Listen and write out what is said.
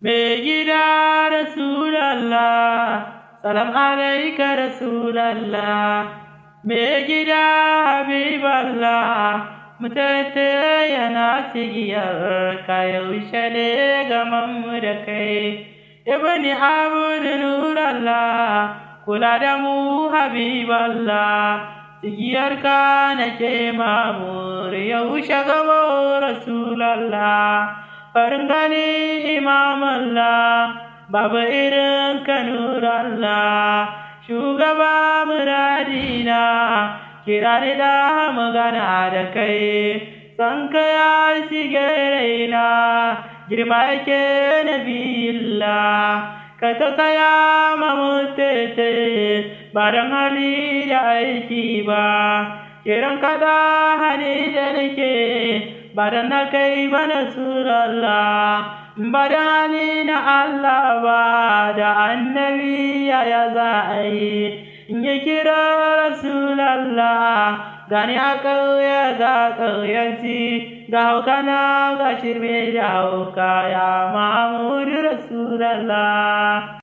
Mai gida Rasulallah, salam alaika Rasulallah. Mai gida Habiballah, mutatta yana cigiyar ka yaushe ne gamanmu da kai. Ibni Abd Nurallah, kula da mu Habiballah, cigiyar ka nake mamur yaushe gamo Rasulallah. Farin gani Imam Allah, babu irin ka Nurallah, shugaba muradina, kira ni da magana da kai, san ka ya shige raina, girma yake Nabiyillah, ka tausaya ma mutete, ba don hali da aiki ba, kiran kada hani da nake, ba da na kai ba Rasulallah, ba da hali na Allah ba da annabi ya za a yi, in yi kira Rasulallah, gani a ƙauye ga ƙauyenci, ga haukana ga shirme da hauka ya Muhammadu Rasulallah.